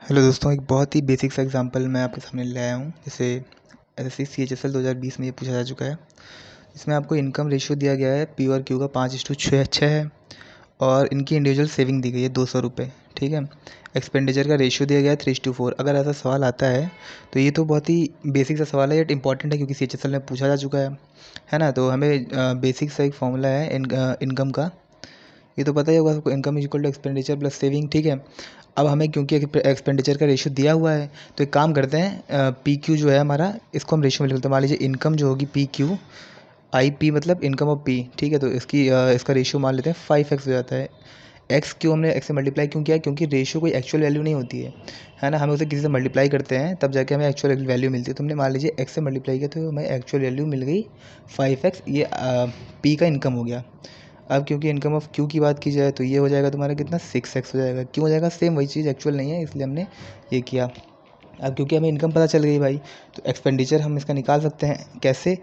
Hello दोस्तों, एक बहुत ही बेसिक सा एग्जांपल मैं आपके सामने ले आया हूँ। जैसे एसएससी CHSL 2020 में ये पूछा जा चुका है। इसमें आपको इनकम रेशियो दिया गया है पी और क्यू का 5:6 है और इनकी इंडिविजुअल सेविंग दी गई है 200 रुपये। ठीक है। एक्सपेंडिचर का रेशियो दिया गया है 3:4। अगर ऐसा सवाल आता है तो ये तो बहुत ही बेसिक सा सवाल है, बट इंपॉर्टेंट है क्योंकि CHSL में पूछा जा चुका है ना। तो हमें बेसिक सा एक फॉर्मूला है इनकम का, ये तो पता ही होगा सबको। Income is equal to expenditure plus saving. ठीक है। अब हमें क्योंकि एक्सपेंडिचर का रेशियो दिया हुआ है तो एक काम करते हैं, पी क्यू जो है हमारा, इसको हम रेशियो में लिख लेते हैं। मान लीजिए इनकम जो होगी पी क्यू, आई पी मतलब इनकम ऑफ पी। ठीक है। तो इसका रेशियो मान लेते हैं 5x हो जाता है। एक्स क्यू हमने एक्स से मल्टीप्लाई क्यों किया है? क्योंकि रेशियो कोई एक्चुअल वैल्यू नहीं होती है ना। हमें उसे किसी से मल्टीप्लाई करते हैं तब जाके हमें एक्चुअल वैल्यू मिलती है। तो हमने मान लीजिए एक्स से मल्टीप्लाई किया तो हमें एक्चुअल वैल्यू मिल गई 5x। ये पी का इनकम हो गया। अब क्योंकि इनकम ऑफ क्यू की बात की जाए तो ये हो जाएगा तुम्हारा कितना, 6x हो जाएगा। क्यों हो जाएगा? सेम वही चीज़, एक्चुअल नहीं है इसलिए हमने ये किया। अब क्योंकि हमें इनकम पता चल गई भाई, तो एक्सपेंडिचर हम इसका निकाल सकते हैं। कैसे?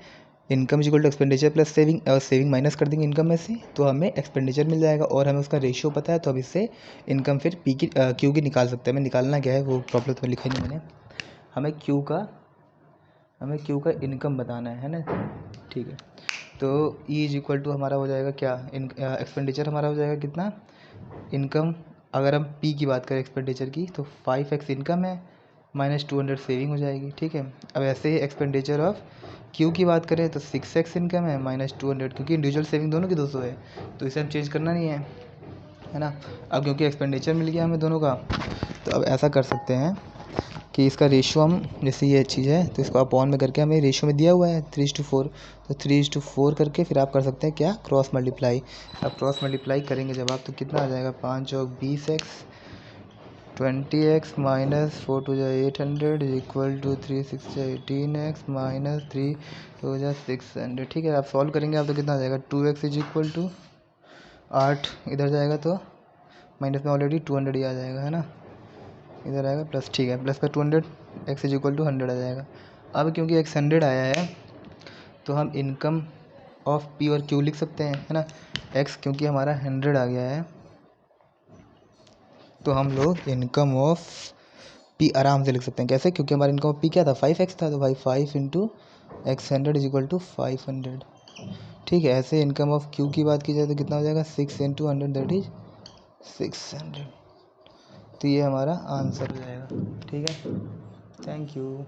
Income is equal to expenditure plus saving, और सेविंग माइनस कर देंगे इनकम में से तो हमें एक्सपेंडिचर मिल जाएगा। और हमें उसका रेशियो पता है तो अब इससे इनकम फिर पी की क्यू की निकाल सकते हैं। हमें निकालना क्या है वो प्रॉब्लम तो लिखा ही नहीं मैंने। हमें क्यू का इनकम बताना है ना। ठीक है। तो ई इज इक्वल टू हमारा हो जाएगा क्या, एक्सपेंडिचर हमारा हो जाएगा कितना, इनकम। अगर हम पी की बात करें एक्सपेंडिचर की तो 5x इनकम है, -200 सेविंग हो जाएगी। ठीक है। अब ऐसे ही एक्सपेंडिचर ऑफ क्यू की बात करें तो 6x इनकम है -200, क्योंकि इंडिविजुअल सेविंग दोनों की 200 है तो इसे हम चेंज करना नहीं है ना। अब क्योंकि एक्सपेंडिचर मिल गया हमें दोनों का, तो अब ऐसा कर सकते हैं कि इसका रेशियो हम, जैसे ये चीज़ है तो इसको अपॉन में करके हमें रेशियो में दिया हुआ है 3:4, तो 3:4 करके फिर आप कर सकते हैं क्या, क्रॉस मल्टीप्लाई। अब क्रॉस मल्टीप्लाई करेंगे जब आप तो कितना आ जाएगा, 5 और 20x 20x minus 4 2 800 is equal to 3 6 18x minus 3 2 600। ठीक है। आप सॉल्व करेंगे आप तो कितना आ जाएगा, 2x इज इक्वल टू 8 इधर जाएगा तो माइनस में ऑलरेडी 200 ही आ जाएगा है ना, इधर आएगा प्लस। ठीक है। प्लस का 200, एक्स इज इक्वल टू 100 आ जाएगा। अब क्योंकि एक्स 100 आया है तो हम इनकम ऑफ पी और क्यू लिख सकते हैं है ना। एक्स क्योंकि हमारा 100 आ गया है तो हम लोग इनकम ऑफ पी आराम से लिख सकते हैं। कैसे? क्योंकि हमारा इनकम ऑफ पी क्या था, 5x था, तो भाई 5 into x 100 is equal to 500। ठीक है। ऐसे इनकम ऑफ क्यू की बात की जाए तो कितना हो जाएगा, 6 इंटू 100 दैट इज 600। तो ये हमारा आंसर हो जाएगा। ठीक है। Thank you.